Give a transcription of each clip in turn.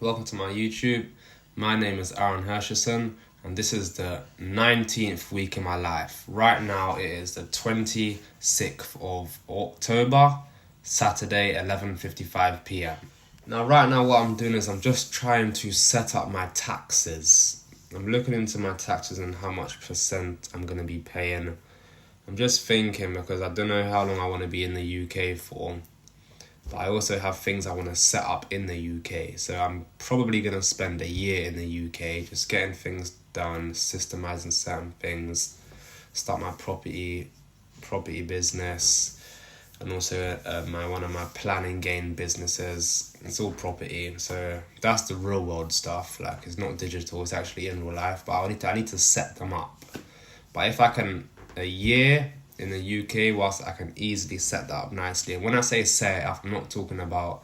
Welcome to my YouTube. My name is Aaron Hersherson, and this is the 19th week in my life. Right now it is the 26th of October, Saturday, 11:55 p.m. Now right now what I'm doing is I'm just trying to set up my taxes. I'm looking into my taxes and how much percent I'm going to be paying. I'm just thinking because I don't know how long I want to be in the UK for. But I also have things I want to set up in the UK. So I'm probably going to spend a year in the UK just getting things done, systemizing certain things, start my property business, and also one of my planning gain businesses. It's all property. So that's the real world stuff. Like, it's not digital, it's actually in real life. But I need to set them up. But if I can, a year in the UK, whilst I can easily set that up nicely. And when I say set up, I'm not talking about,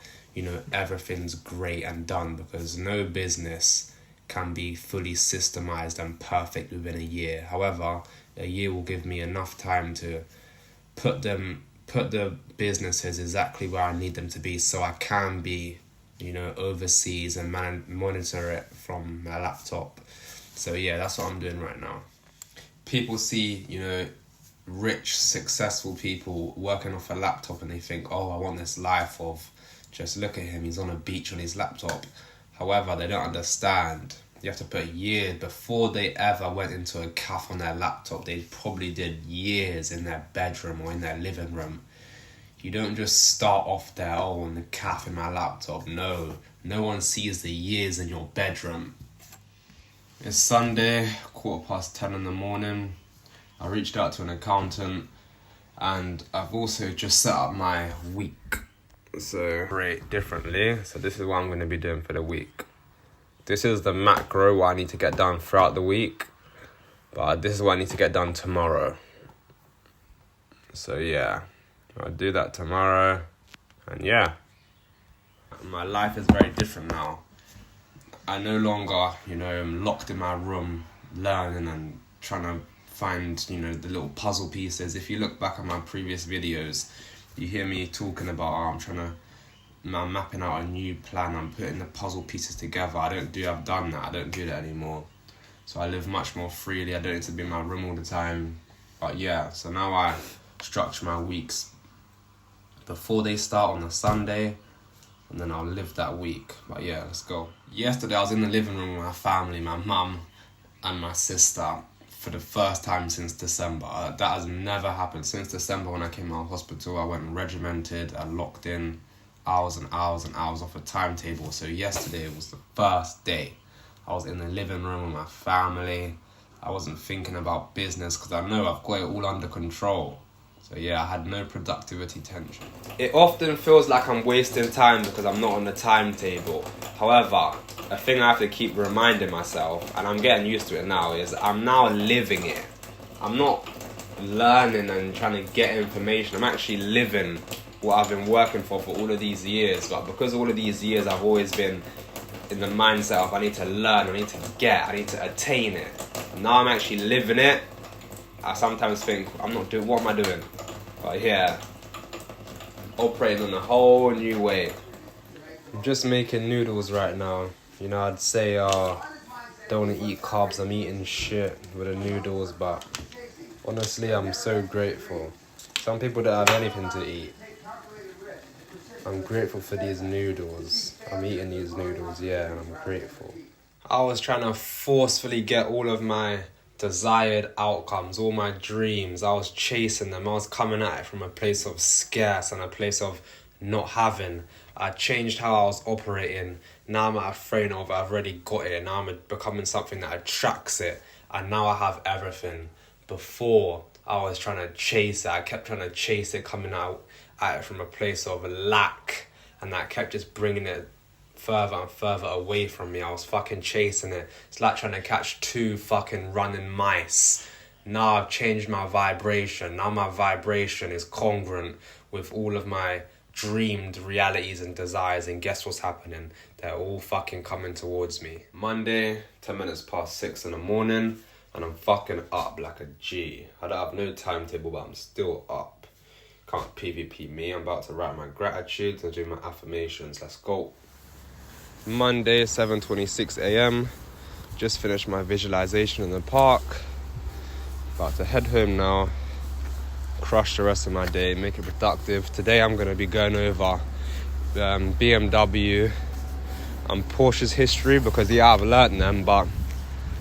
everything's great and done, because no business can be fully systemized and perfect within a year. However, a year will give me enough time to put the businesses exactly where I need them to be, so I can be, overseas and monitor it from my laptop. So yeah, that's what I'm doing right now. People see, rich, successful people working off a laptop and they think, oh, I want this life of just look at him, he's on a beach on his laptop. However, they don't understand. You have to put years before they ever went into a cafe on their laptop. They probably did years in their bedroom or in their living room. You don't just start off there, on the cafe in my laptop. No one sees the years in your bedroom. It's Sunday, 10:15 in the morning. I reached out to an accountant and I've also just set up my week. So, rate differently. So this is what I'm going to be doing for the week. This is the macro, what I need to get done throughout the week. But this is what I need to get done tomorrow. So yeah, I'll do that tomorrow. And yeah, my life is very different now. I no longer, am locked in my room learning and trying to find, the little puzzle pieces. If you look back at my previous videos, you hear me talking about, I'm mapping out a new plan, I'm putting the puzzle pieces together. I've done that, I don't do that anymore. So I live much more freely, I don't need to be in my room all the time. But yeah, so now I structure my weeks before they start on a Sunday, and then I'll live that week. But yeah, let's go. Yesterday I was in the living room with my family, my mum and my sister, for the first time since December. That has never happened. Since December, when I came out of hospital, I went regimented, I locked in hours and hours and hours off a timetable. So yesterday was the first day. I was in the living room with my family. I wasn't thinking about business because I know I've got it all under control. So yeah, I had no productivity tension. It often feels like I'm wasting time because I'm not on the timetable. However, a thing I have to keep reminding myself, and I'm getting used to it now, is I'm now living it. I'm not learning and trying to get information. I'm actually living what I've been working for all of these years. But because all of these years I've always been in the mindset of I need to learn, I need to attain it. Now I'm actually living it. I sometimes think, what am I doing? But yeah, operating in a whole new way. I'm just making noodles right now. I'd say don't want to eat carbs, I'm eating shit with the noodles, but honestly, I'm so grateful. Some people don't have anything to eat. I'm grateful for these noodles. I'm eating these noodles, yeah, and I'm grateful. I was trying to forcefully get all of my desired outcomes, all my dreams. I was chasing them. I was coming at it from a place of scarce and a place of not having. I changed how I was operating. Now I'm at a frame of I've already got it. Now I'm becoming something that attracts it. And now I have everything. Before, I was trying to chase it. I kept trying to chase it, coming out at it from a place of lack. And that kept just bringing it further and further away from me. I was fucking chasing it. It's like trying to catch two fucking running mice. Now I've changed my vibration. Now my vibration is congruent with all of my dreamed realities and desires, and guess what's happening? They're all fucking coming towards me. Monday, 6:10 in the morning, and I'm fucking up like a G. I don't have no timetable, but I'm still up. Can't PvP me. I'm about to write my gratitudes and do my affirmations. Let's go. Monday, 7:26 a.m. Just finished my visualization in the park. About to head home now. Crush the rest of my day, make it productive. Today I'm going to be going over BMW and Porsche's history because I've learned them, but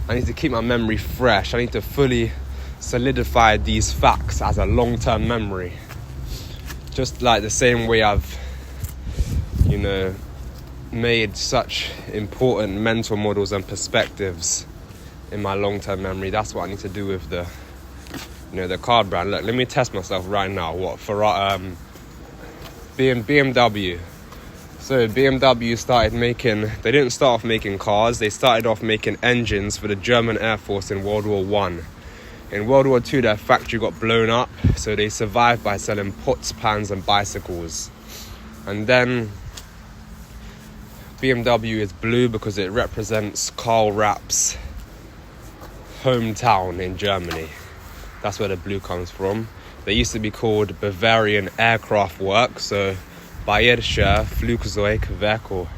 I need to keep my memory fresh. I need to fully solidify these facts as a long-term memory. Just like the same way I've, made such important mental models and perspectives in my long-term memory. That's what I need to do with the car brand. Look, let me test myself right now. BMW. So BMW they didn't start off making cars, they started off making engines for the German Air Force in World War One. In World War Two, their factory got blown up, so they survived by selling pots, pans and bicycles. And then BMW is blue because it represents Karl Rapp's hometown in Germany. That's where the blue comes from. They used to be called Bavarian Aircraft Works, so Bayerische Flugzeugwerke.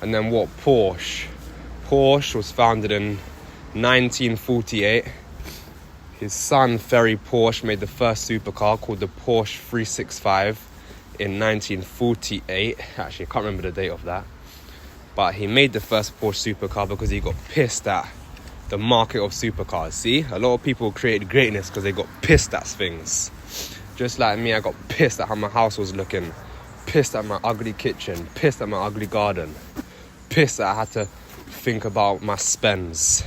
And then Porsche? Porsche was founded in 1948. His son, Ferry Porsche, made the first supercar called the Porsche 365 in 1948. Actually, I can't remember the date of that. But he made the first Porsche supercar because he got pissed at the market of supercars. See, a lot of people created greatness because they got pissed at things. Just like me, I got pissed at how my house was looking, pissed at my ugly kitchen, pissed at my ugly garden, pissed that I had to think about my spends.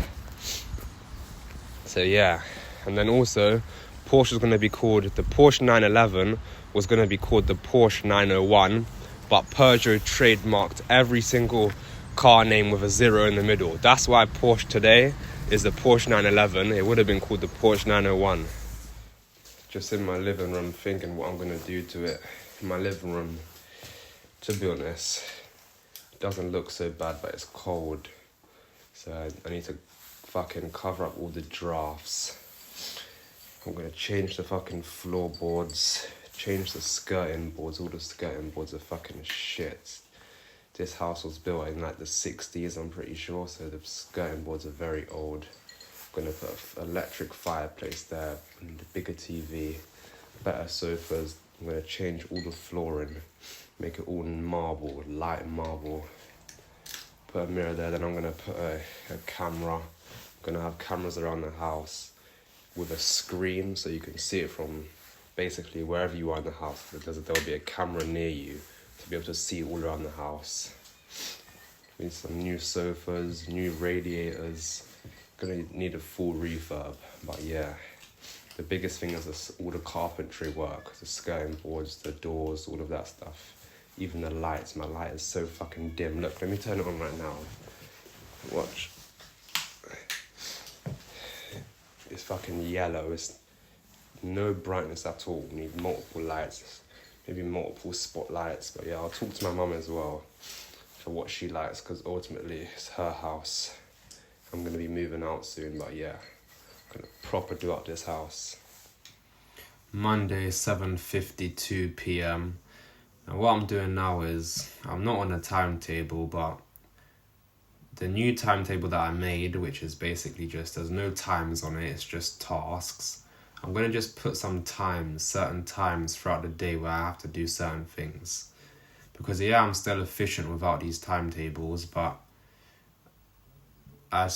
So yeah, and then also Porsche was going to be called the Porsche 911 was going to be called the Porsche 901, but Peugeot trademarked every single car name with a zero in the middle. That's why Porsche today is the Porsche 911. It would have been called the Porsche 901. Just in my living room thinking what I'm going to do to it. My living room, to be honest, doesn't look so bad, but it's cold. So I need to fucking cover up all the drafts. I'm going to change the fucking floorboards, change the skirting boards. All the skirting boards are fucking shit. This house was built in like the 60s, I'm pretty sure, so the skirting boards are very old. I'm going to put an electric fireplace there, and a bigger TV, better sofas. I'm going to change all the flooring, make it all marble, light marble. Put a mirror there, then I'm going to put a camera. I'm going to have cameras around the house with a screen so you can see it from basically wherever you are in the house. There'll be a camera near you to be able to see all around the house. We need some new sofas, new radiators. Gonna need a full refurb, but yeah. The biggest thing is all the carpentry work, the skirting boards, the doors, all of that stuff. Even the lights. My light is so fucking dim. Look, let me turn it on right now. Watch. It's fucking yellow. It's no brightness at all. We need multiple lights. Maybe multiple spotlights, but yeah, I'll talk to my mum as well for what she likes, because ultimately it's her house. I'm going to be moving out soon, but yeah, I'm going to proper do up this house. Monday, 7:52 p.m. And what I'm doing now is, I'm not on a timetable, but the new timetable that I made, which is basically just, there's no times on it, it's just tasks. I'm going to just put some times, certain times throughout the day where I have to do certain things. Because yeah, I'm still efficient without these timetables, but I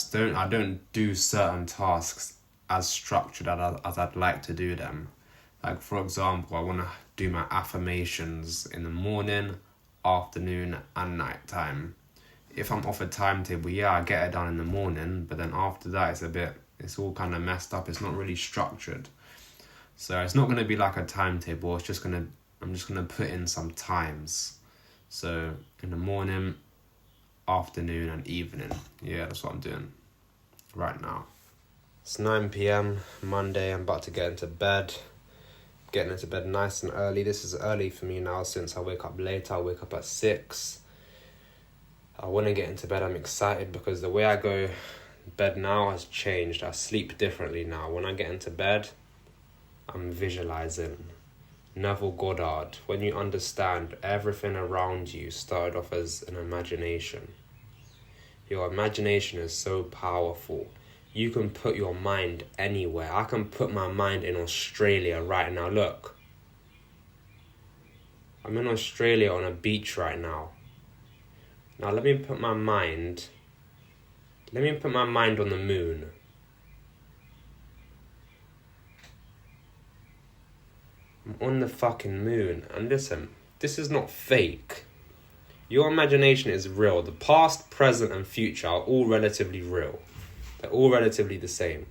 don't do certain tasks as structured as I'd like to do them. Like for example, I want to do my affirmations in the morning, afternoon and night time. If I'm off a timetable, yeah, I get it done in the morning, but then after that it's all kind of messed up. It's not really structured. So it's not going to be like a timetable. I'm just going to put in some times. So in the morning, afternoon and evening. Yeah, that's what I'm doing right now. It's 9 p.m. Monday. I'm about to get into bed. Getting into bed nice and early. This is early for me now since I wake up late. I wake up at 6. I want to get into bed. I'm excited because the way I go bed now has changed. I sleep differently now. When I get into bed, I'm visualizing. Neville Goddard, when you understand everything around you started off as an imagination. Your imagination is so powerful. You can put your mind anywhere. I can put my mind in Australia right now. Look. I'm in Australia on a beach right now. Now let me put my mind on the moon. I'm on the fucking moon. And listen, this is not fake. Your imagination is real. The past, present, and future are all relatively real. They're all relatively the same.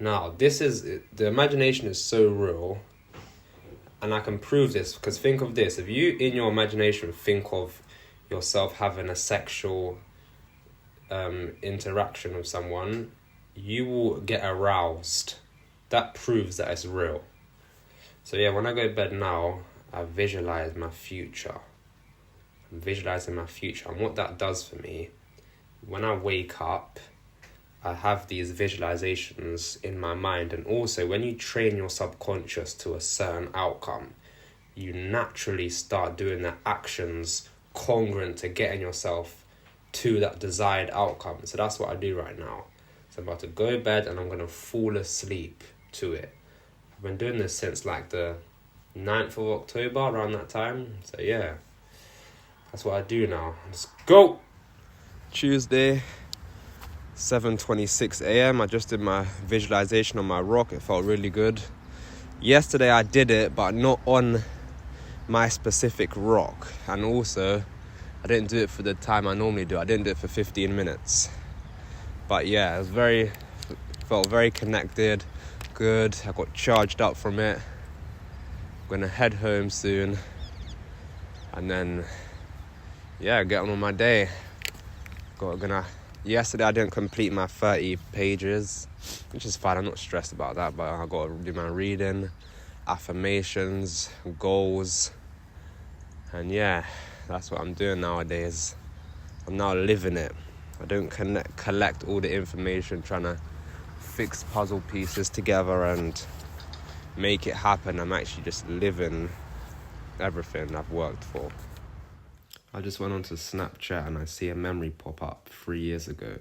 Now, the imagination is so real, and I can prove this, because think of this. If you, in your imagination, think of yourself having a sexual interaction with someone, you will get aroused. That proves that it's real. So yeah, when I go to bed now, I visualize my future. I'm visualizing my future. And what that does for me, when I wake up, I have these visualizations in my mind. And also, when you train your subconscious to a certain outcome, you naturally start doing the actions congruent to getting yourself to that desired outcome. So that's what I do right now. So I'm about to go to bed and I'm going to fall asleep to it. I've been doing this since like the 9th of October, around that time. So yeah, that's what I do now. Let's go! Tuesday, 7:26 a.m. I just did my visualization on my rock. It felt really good. Yesterday I did it, but not on my specific rock. And also, I didn't do it for the time I normally do. I didn't do it for 15 minutes. But yeah, felt very connected, good. I got charged up from it. I'm gonna head home soon. And then, yeah, get on with my day. Yesterday I didn't complete my 30 pages, which is fine. I'm not stressed about that, but I got to do my reading, affirmations, goals, and yeah, that's what I'm doing nowadays. I'm now living it. I don't collect all the information, trying to fix puzzle pieces together and make it happen. I'm actually just living everything I've worked for. I just went onto Snapchat and I see a memory pop up 3 years ago.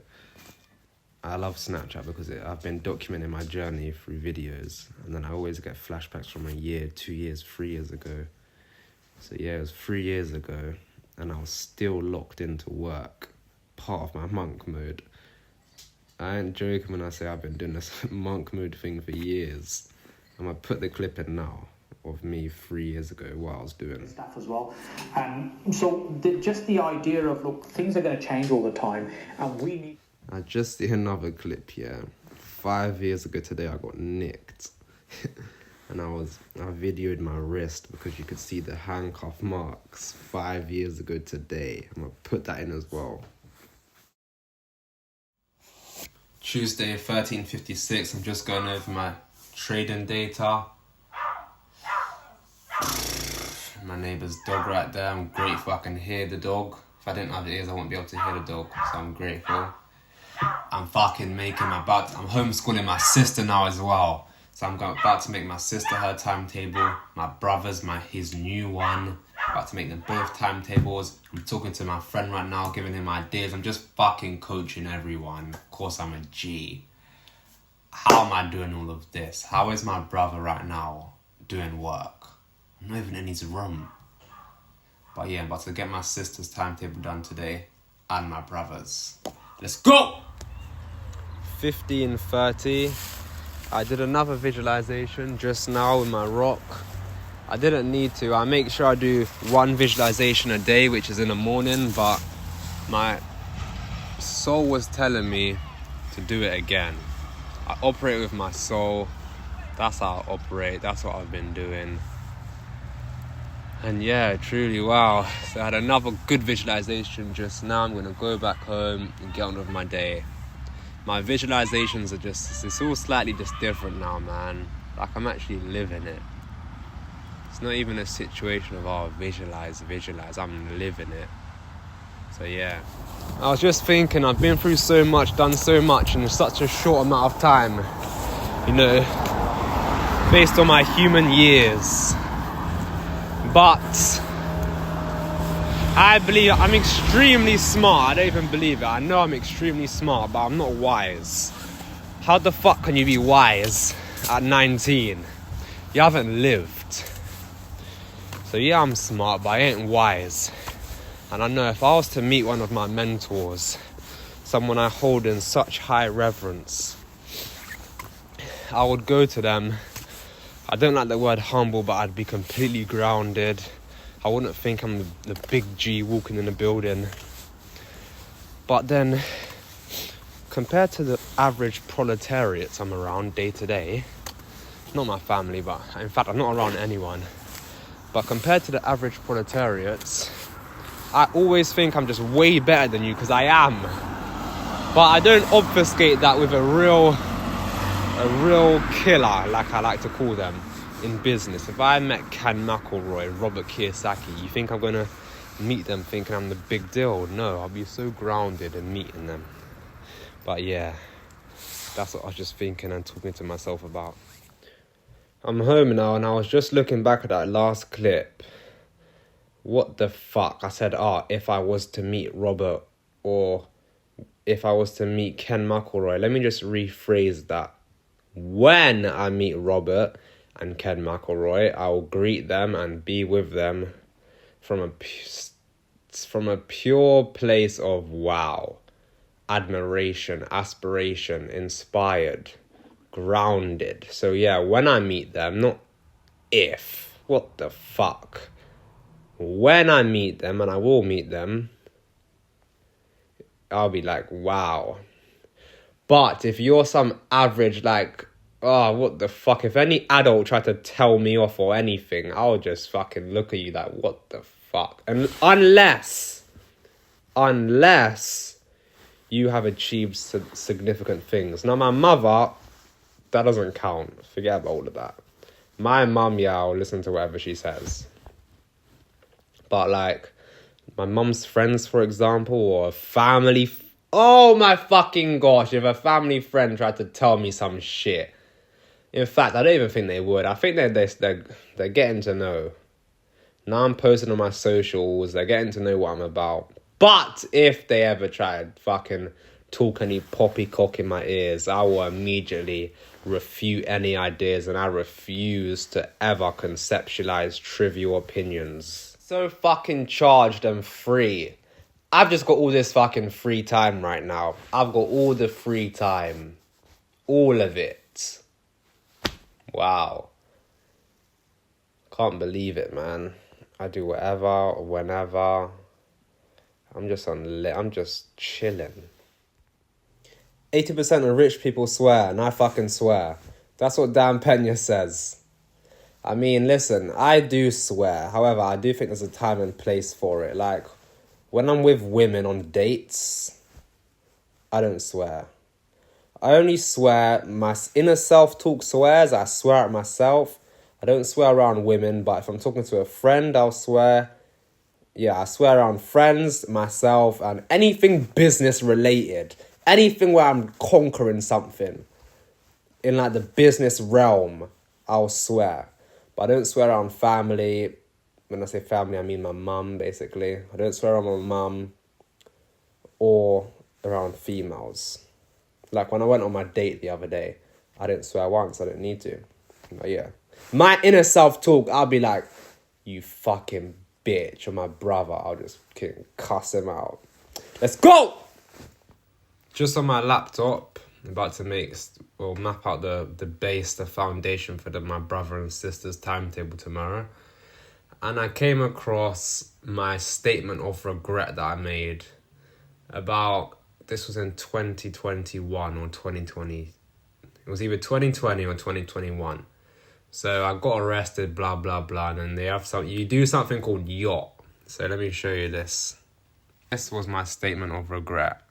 I love Snapchat because I've been documenting my journey through videos, and then I always get flashbacks from a year, 2 years, 3 years ago. So yeah, it was 3 years ago and I was still locked into work, part of my monk mode. I ain't joking when I say I've been doing this monk mode thing for years. I'm going to put the clip in now of me 3 years ago, what I was doing. Stuff as well. So just the idea of, look, things are going to change all the time, and we need... I just see another clip here. 5 years ago today, I got nicked. And I videoed my wrist because you could see the handcuff marks 5 years ago today. I'm going to put that in as well. Tuesday, 13:56. I'm just going over my trading data. My neighbour's dog right there. I'm grateful I can hear the dog. If I didn't have ears, I wouldn't be able to hear the dog. So I'm grateful. I'm homeschooling my sister now as well. So I'm about to make my sister her timetable. My brother's his new one. About to make them both timetables. I'm talking to my friend right now, giving him ideas. I'm just fucking coaching everyone. Of course, I'm a G. How am I doing all of this? How is my brother right now doing work? I'm not even in his room. But yeah, I'm about to get my sister's timetable done today. And my brother's. Let's go! 15:30. I did another visualization just now with my rock. I didn't need to. I make sure I do one visualization a day, which is in the morning. But my soul was telling me to do it again. I operate with my soul. That's how I operate. That's what I've been doing. And yeah, truly, wow. So I had another good visualization just now. I'm going to go back home and get on with my day. My visualizations are it's all slightly just different now, man. Like, I'm actually living it. It's not even a situation of, visualize. I'm living it. So yeah. I was just thinking, I've been through so much, done so much in such a short amount of time. You know, based on my human years. But I believe I'm extremely smart. I don't even believe it. I know I'm extremely smart, but I'm not wise. How the fuck can you be wise at 19? You haven't lived. So yeah, I'm smart, but I ain't wise. And I know if I was to meet one of my mentors, someone I hold in such high reverence, I would go to them. I don't like the word humble, but I'd be completely grounded. I wouldn't think I'm the big G walking in the building. But then, compared to the average proletariats I'm around day to day, not my family, but in fact I'm not around anyone, but compared to the average proletariats, I always think I'm just way better than you, because I am. But I don't obfuscate that with a real killer, like I like to call them, in business. If I met Ken McElroy, Robert Kiyosaki, you think I'm going to meet them thinking I'm the big deal? No, I'll be so grounded in meeting them. But yeah, that's what I was just thinking and talking to myself about. I'm home now, and I was just looking back at that last clip. What the fuck? I said, if I was to meet Robert, or if I was to meet Ken McElroy. Let me just rephrase that. When I meet Robert and Ken McElroy, I will greet them and be with them from a pure place of wow, admiration, aspiration, inspired, grounded. So yeah, when I meet them, not if. What the fuck? When I meet them, and I will meet them, I'll be like, wow. But if you're some average, like, what the fuck? If any adult tried to tell me off or anything, I'll just fucking look at you like, what the fuck? And unless you have achieved significant things. Now, my mother, that doesn't count. Forget about all of that. My mum, yeah, I'll listen to whatever she says. But, like, my mum's friends, for example, or a family... Oh, my fucking gosh, if a family friend tried to tell me some shit. In fact, I don't even think they would. I think they're getting to know. Now I'm posting on my socials, they're getting to know what I'm about. But if they ever try to fucking talk any poppycock in my ears, I will immediately refute any ideas, and I refuse to ever conceptualize trivial opinions. So fucking charged and free. I've just got all this fucking free time right now. I've got all the free time. All of it. Wow. Can't believe it, man. I do whatever, whenever. I'm just chilling. 80% of rich people swear, and I fucking swear. That's what Dan Pena says. I mean, listen, I do swear. However, I do think there's a time and place for it. Like, when I'm with women on dates, I don't swear. I only swear, my inner self-talk swears. I swear at myself. I don't swear around women, but if I'm talking to a friend, I'll swear. Yeah, I swear around friends, myself, and anything business related. Anything where I'm conquering something. In like the business realm, I'll swear. But I don't swear around family. When I say family, I mean my mum, basically. I don't swear around my mum or around females. Like when I went on my date the other day, I didn't swear once. I didn't need to. But yeah. My inner self-talk, I'll be like, you fucking bitch. Or my brother, I'll just cuss him out. Let's go! Just on my laptop, I'm about to map out the base, the foundation for my brother and sister's timetable tomorrow. And I came across my statement of regret that I made about, this was in 2021 or 2020. It was either 2020 or 2021. So I got arrested, blah, blah, blah. And then they have you do something called yacht. So let me show you this. This was my statement of regret.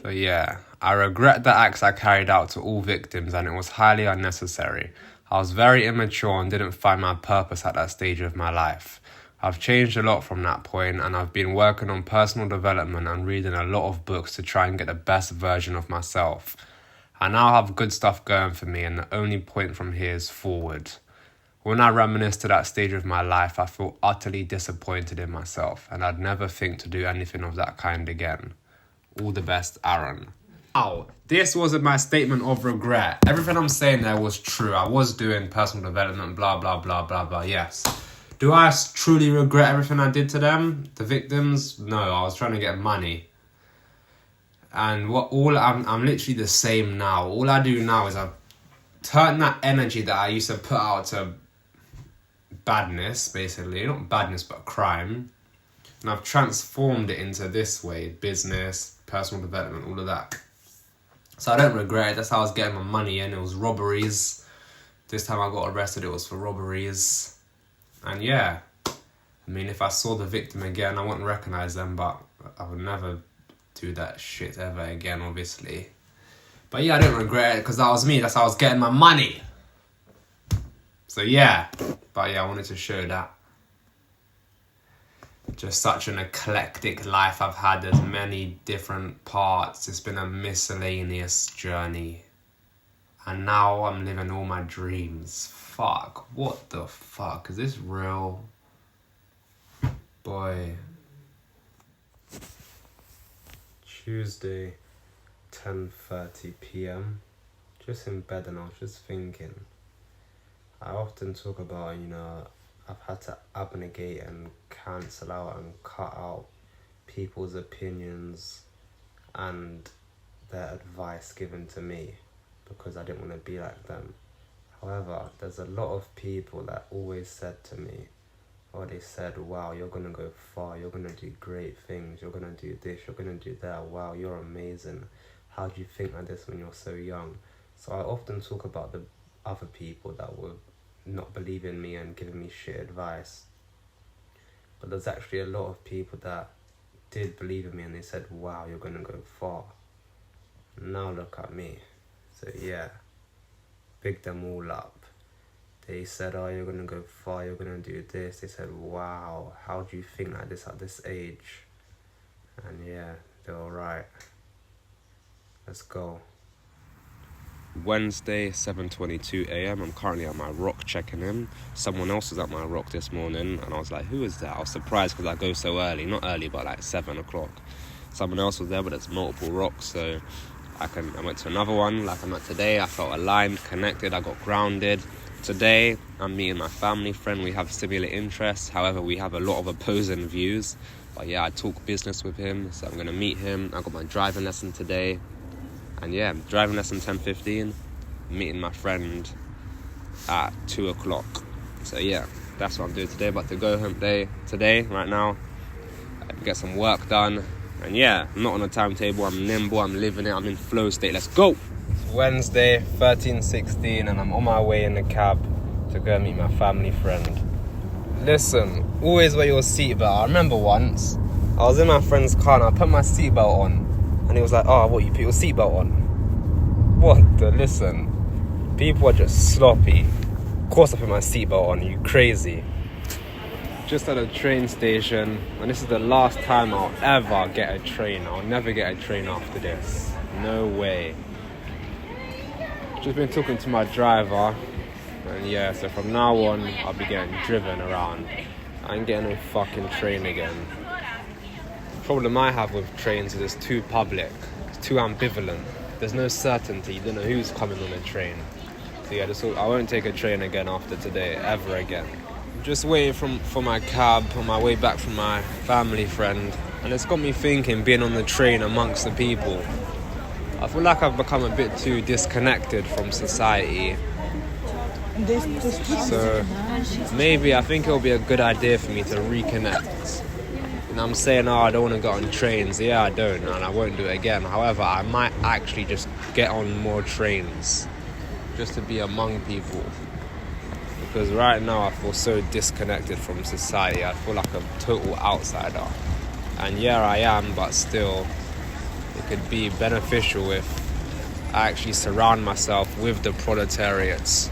So yeah, I regret the acts I carried out to all victims, and it was highly unnecessary. I was very immature and didn't find my purpose at that stage of my life. I've changed a lot from that point, and I've been working on personal development and reading a lot of books to try and get the best version of myself. I now have good stuff going for me, and the only point from here is forward. When I reminisce to that stage of my life, I feel utterly disappointed in myself, and I'd never think to do anything of that kind again. All the best, Aaron. Oh, this wasn't my statement of regret. Everything I'm saying there was true. I was doing personal development, blah, blah, blah, blah, blah, yes. Do I truly regret everything I did to them, the victims? No, I was trying to get money. And I'm literally the same now. All I do now is I've turned that energy that I used to put out to badness, basically. Not badness, but crime. And I've transformed it into this way. Business, personal development, all of that. So I don't regret it. That's how I was getting my money in. It was robberies. This time I got arrested, it was for robberies. And yeah, I mean, if I saw the victim again, I wouldn't recognise them, but I would never do that shit ever again, obviously. But yeah, I don't regret it, because that was me. That's how I was getting my money. So yeah. But yeah, I wanted to show that. Just such an eclectic life I've had. There's many different parts. It's been a miscellaneous journey. And now I'm living all my dreams. Fuck. What the fuck? Is this real? Boy. Tuesday, 10:30 p.m. Just in bed, and I was just thinking. I often talk about, I've had to abnegate and cancel out and cut out people's opinions and their advice given to me because I didn't want to be like them. However, there's a lot of people that always said to me, or they said, wow, you're going to go far, you're going to do great things, you're going to do this, you're going to do that, wow, you're amazing. How do you think like this when you're so young? So I often talk about the other people that were not believing me and giving me shit advice. But there's actually a lot of people that did believe in me and they said, wow, you're going to go far. Now look at me. So yeah, big them all up. They said, oh, you're going to go far, you're going to do this. They said, wow, how do you think like this at this age? And yeah, they're alright. Let's go. Wednesday, 7:22 a.m. I'm currently at my rock checking in. Someone else was at my rock this morning and I was like, who is that? I was surprised because I go so early. Not early, but like 7 o'clock. Someone else was there, but it's multiple rocks, so I went to another one like I'm at today. I felt aligned, connected, I got grounded. Today, I'm meeting my family friend. We have similar interests. However, we have a lot of opposing views. But yeah, I talk business with him, so I'm going to meet him. I got my driving lesson today. And yeah, driving lesson 10:15, meeting my friend at 2 o'clock. So yeah, that's what I'm doing today. About to go home today, right now, get some work done. And yeah, I'm not on a timetable, I'm nimble, I'm living it, I'm in flow state. Let's go! It's Wednesday, 13:16, and I'm on my way in the cab to go meet my family friend. Listen, always wear your seatbelt. I remember once, I was in my friend's car and I put my seatbelt on. And he was like, oh, what, you put your seatbelt on? What the, listen, people are just sloppy. Of course I put my seatbelt on, you crazy. Just at a train station, and this is the last time I'll ever get a train. I'll never get a train after this. No way. Just been talking to my driver, and yeah, so from now on, I'll be getting driven around. I ain't getting no fucking train again. Problem I have with trains is it's too public, it's too ambivalent. There's no certainty, you don't know who's coming on a train. So yeah, I won't take a train again after today, ever again. I'm just waiting for my cab on my way back from my family friend, and it's got me thinking, being on the train amongst the people. I feel like I've become a bit too disconnected from society. So maybe I think it'll be a good idea for me to reconnect. And I'm saying, oh, I don't want to go on trains. Yeah, I don't, and I won't do it again. However, I might actually just get on more trains just to be among people. Because right now I feel so disconnected from society. I feel like a total outsider. And yeah, I am, but still, it could be beneficial if I actually surround myself with the proletariats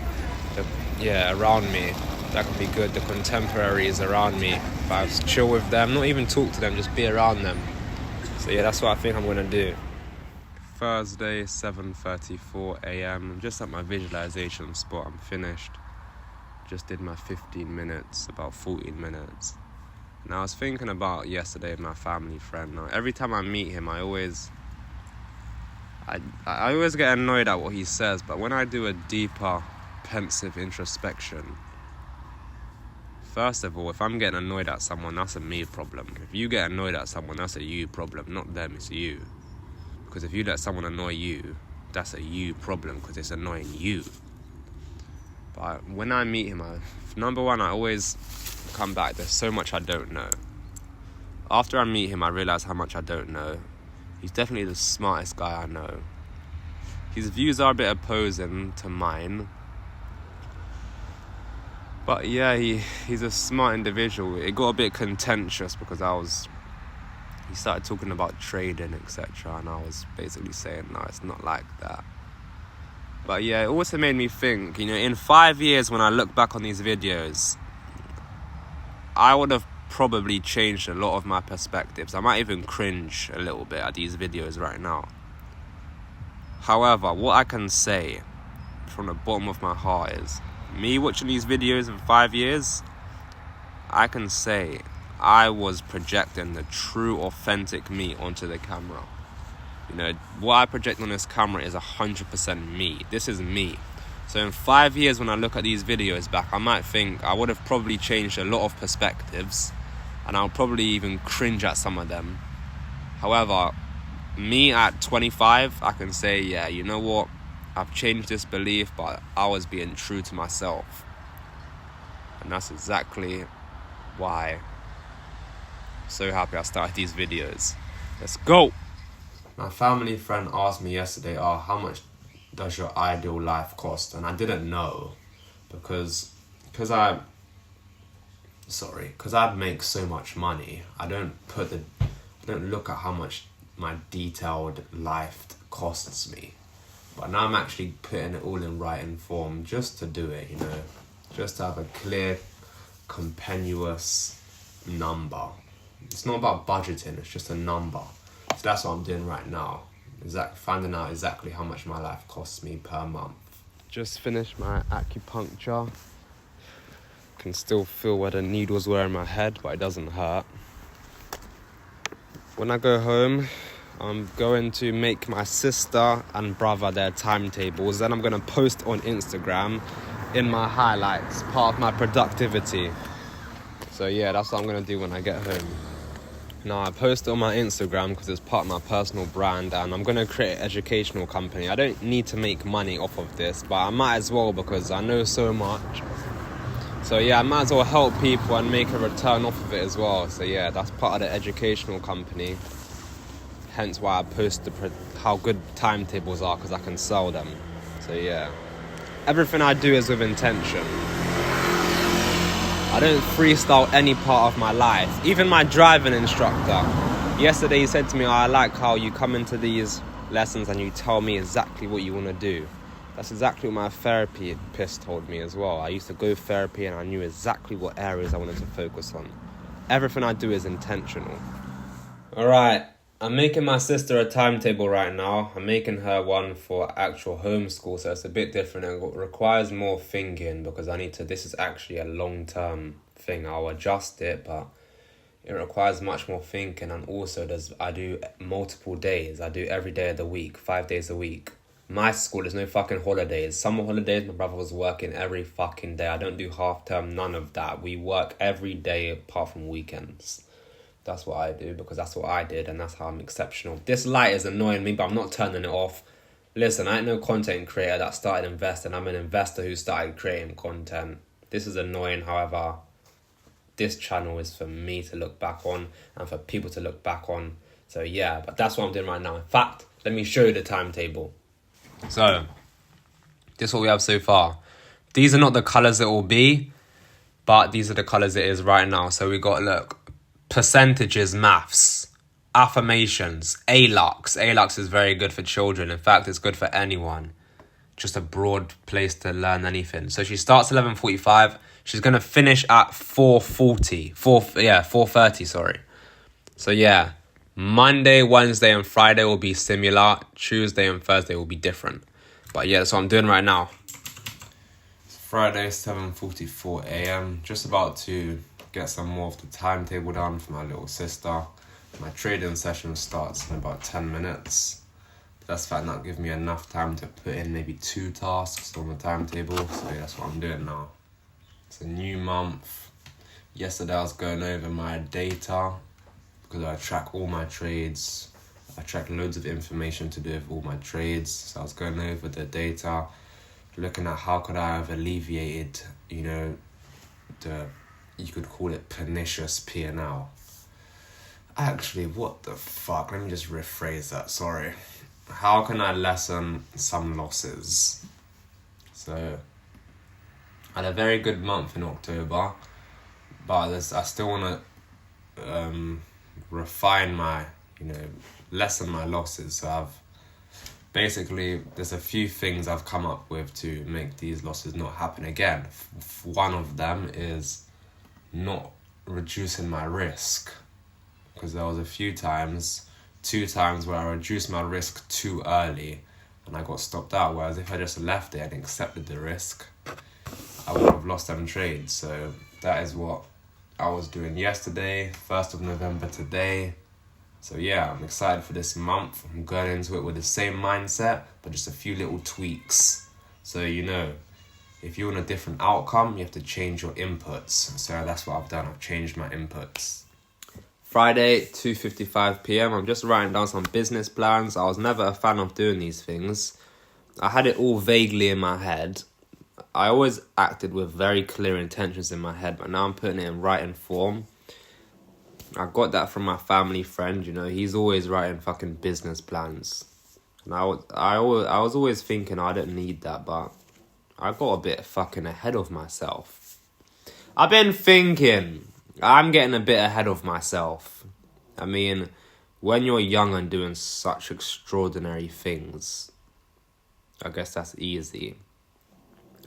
around me. That could be good. The contemporaries around me. If I chill with them, not even talk to them, just be around them. So yeah, that's what I think I'm going to do. Thursday, 7:34 a.m. I'm just at my visualization spot. I'm finished. just did my 15 minutes, about 14 minutes. And I was thinking about yesterday, my family friend. Now, every time I meet him, I always get annoyed at what he says, but when I do a deeper, pensive introspection, first of all, if I'm getting annoyed at someone, that's a me problem. If you get annoyed at someone, that's a you problem, not them, it's you. Because if you let someone annoy you, that's a you problem, because it's annoying you. But when I meet him, number one, I always come back, there's so much I don't know. After I meet him, I realise how much I don't know. He's definitely the smartest guy I know. His views are a bit opposing to mine. But yeah, he's a smart individual. It got a bit contentious because he started talking about trading, etc. And I was basically saying, no, it's not like that. But yeah, it also made me think, in 5 years when I look back on these videos, I would have probably changed a lot of my perspectives. I might even cringe a little bit at these videos right now. However, what I can say from the bottom of my heart is, me watching these videos in 5 years, I can say I was projecting the true, authentic me onto the camera. What I project on this camera is 100% me. This is me. So in 5 years when I look at these videos back, I might think I would have probably changed a lot of perspectives, and I'll probably even cringe at some of them. However, me at 25, I can say, yeah, you know what? I've changed this belief, but I was being true to myself. And that's exactly why I'm so happy I started these videos. Let's go! My family friend asked me yesterday, how much does your ideal life cost? And I didn't know, because I make so much money. I don't look at how much my detailed life costs me. But now I'm actually putting it all in writing form just to do it, just to have a clear, compendious number. It's not about budgeting, it's just a number. So that's what I'm doing right now. Finding out exactly how much my life costs me per month. Just finished my acupuncture. Can still feel where the needles were in my head, but it doesn't hurt. When I go home, I'm going to make my sister and brother their timetables. Then I'm going to post on Instagram in my highlights, part of my productivity. So yeah, that's what I'm going to do when I get home. Now, I post it on my Instagram because it's part of my personal brand, and I'm going to create an educational company. I don't need to make money off of this, but I might as well because I know so much. So yeah, I might as well help people and make a return off of it as well. So yeah, that's part of the educational company. Hence why I post how good timetables are, because I can sell them. So yeah, everything I do is with intention. I don't freestyle any part of my life. Even my driving instructor, yesterday he said to me, I like how you come into these lessons and you tell me exactly what you want to do. That's exactly what my therapist told me as well. I used to go therapy and I knew exactly what areas I wanted to focus on. Everything I do is intentional. Alright, I'm making my sister a timetable right now. I'm making her one for actual homeschool, so it's a bit different. It requires more thinking because this is actually a long-term thing. I'll adjust it, but it requires much more thinking. And also I do multiple days. I do every day of the week, 5 days a week. My school, there's no fucking holidays. Summer holidays, my brother was working every fucking day. I don't do half term, none of that. We work every day apart from weekends. That's what I do because that's what I did and that's how I'm exceptional. This light is annoying me, but I'm not turning it off. Listen, I ain't no content creator that started investing. I'm an investor who started creating content. This is annoying, however, this channel is for me to look back on and for people to look back on. So yeah, but that's what I'm doing right now. In fact, let me show you the timetable. So, this is what we have so far. These are not the colours it will be, but these are the colours it is right now. So we got, look, percentages, maths, affirmations, ALUX. ALUX is very good for children. In fact, it's good for anyone. Just a broad place to learn anything. So she starts 11:45. She's going to finish at 4:30, sorry. So yeah, Monday, Wednesday and Friday will be similar. Tuesday and Thursday will be different. But yeah, that's what I'm doing right now. Friday, 7:44 a.m. Just about to get some more of the timetable done for my little sister. My trading session starts in about 10 minutes. That's fact not give me enough time to put in maybe 2 tasks on the timetable. So yeah, that's what I'm doing now. It's a new month. Yesterday I was going over my data because I track all my trades. I track loads of information to do with all my trades. So I was going over the data, looking at how could I have alleviated, you could call it pernicious P&L. Actually, what the fuck? Let me just rephrase that, sorry. How can I lessen some losses? So, I had a very good month in October, but I still want to refine my, lessen my losses. So there's a few things I've come up with to make these losses not happen again. One of them is not reducing my risk. Because there was a few times, 2 times where I reduced my risk too early and I got stopped out. Whereas if I just left it and accepted the risk, I would have lost them trades. So that is what I was doing yesterday, 1st of November today. So yeah, I'm excited for this month. I'm going into it with the same mindset, but just a few little tweaks. So if you want a different outcome, you have to change your inputs. So that's what I've done. I've changed my inputs. Friday, 2:55 p.m. I'm just writing down some business plans. I was never a fan of doing these things. I had it all vaguely in my head. I always acted with very clear intentions in my head, but now I'm putting it in writing form. I got that from my family friend, he's always writing fucking business plans. And I was always thinking I don't need that, but I got a bit fucking ahead of myself. I've been thinking, I'm getting a bit ahead of myself. I mean, when you're young and doing such extraordinary things, I guess that's easy.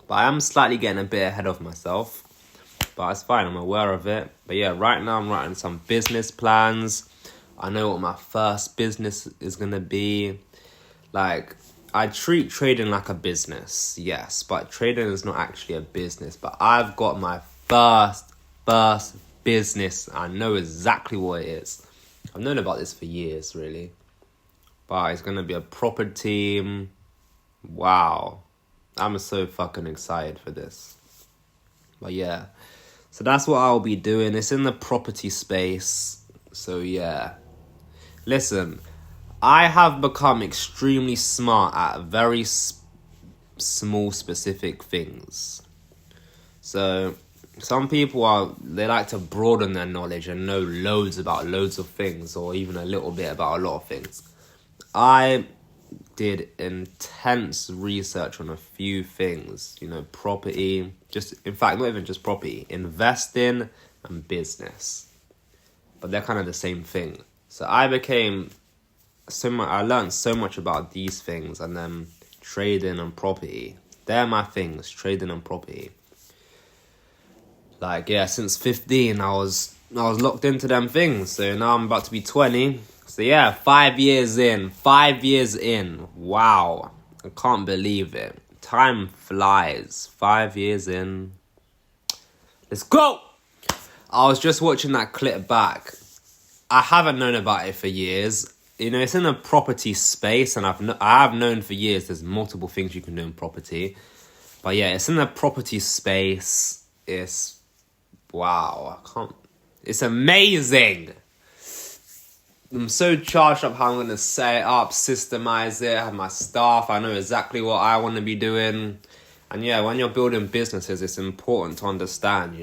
But I am slightly getting a bit ahead of myself. But it's fine, I'm aware of it. But yeah, right now I'm writing some business plans. I know what my first business is going to be. Like, I treat trading like a business, yes. But trading is not actually a business. But I've got my first business. I know exactly what it is. I've known about this for years, really. But it's going to be a proper team. Wow. I'm so fucking excited for this. But yeah. So that's what I'll be doing. It's in the property space. So yeah. Listen, I have become extremely smart at very small specific things. So some people they like to broaden their knowledge and know loads about loads of things, or even a little bit about a lot of things. I did intense research on a few things, property, in fact, not even just property, investing and business. But they're kind of the same thing. So I learned so much about these things, and then trading and property. They're my things, trading and property. Like, yeah, since 15, I was locked into them things. So now I'm about to be 20. So yeah, 5 years in. 5 years in. Wow. I can't believe it. Time flies. 5 years in. Let's go! I was just watching that clip back. I haven't known about it for years. It's in the property space, and I have known for years there's multiple things you can do in property. But yeah, it's in the property space. It's amazing. I'm so charged up how I'm going to set it up, systemize it, have my staff. I know exactly what I want to be doing. And yeah, when you're building businesses, it's important to understand,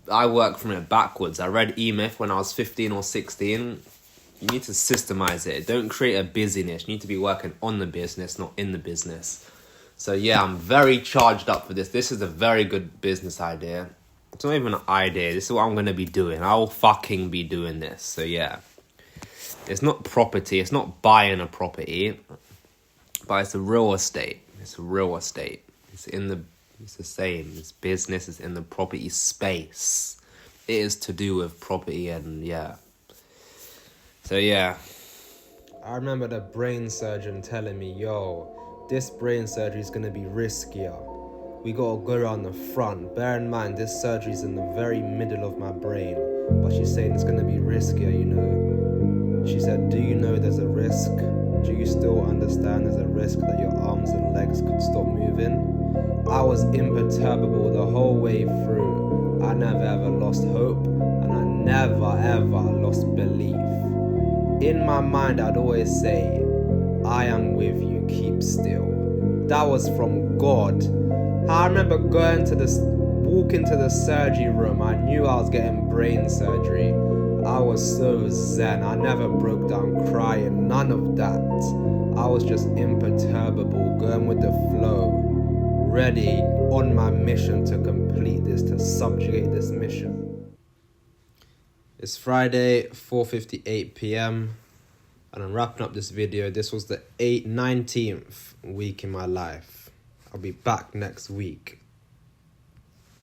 I work from it backwards. I read E-Myth when I was 15 or 16. You need to systemize it. Don't create a busyness. You need to be working on the business, not in the business. So yeah, I'm very charged up for this. This is a very good business idea. It's not even an idea. This is what I'm going to be doing. I'll fucking be doing this. So yeah. It's not property. It's not buying a property. But it's a real estate. It's real estate. It's the same. It's business. It's in the property space. It is to do with property, and yeah. So yeah. I remember the brain surgeon telling me, this brain surgery is going to be riskier. we gotta go around the front. Bear in mind, this surgery's in the very middle of my brain, but she's saying it's gonna be riskier, you know. She said, do you know there's a risk? Do you still understand there's a risk that your arms and legs could stop moving? I was imperturbable the whole way through. I never ever lost hope, and I never ever lost belief. In my mind, I'd always say, I am with you, keep still. That was from God. I remember walking to the surgery room. I knew I was getting brain surgery. I was so zen. I never broke down crying, none of that. I was just imperturbable, going with the flow, ready on my mission to complete this, to subjugate this mission. It's Friday, 4:58 p.m. and I'm wrapping up this video. This was the 19th week in my life. I'll be back next week.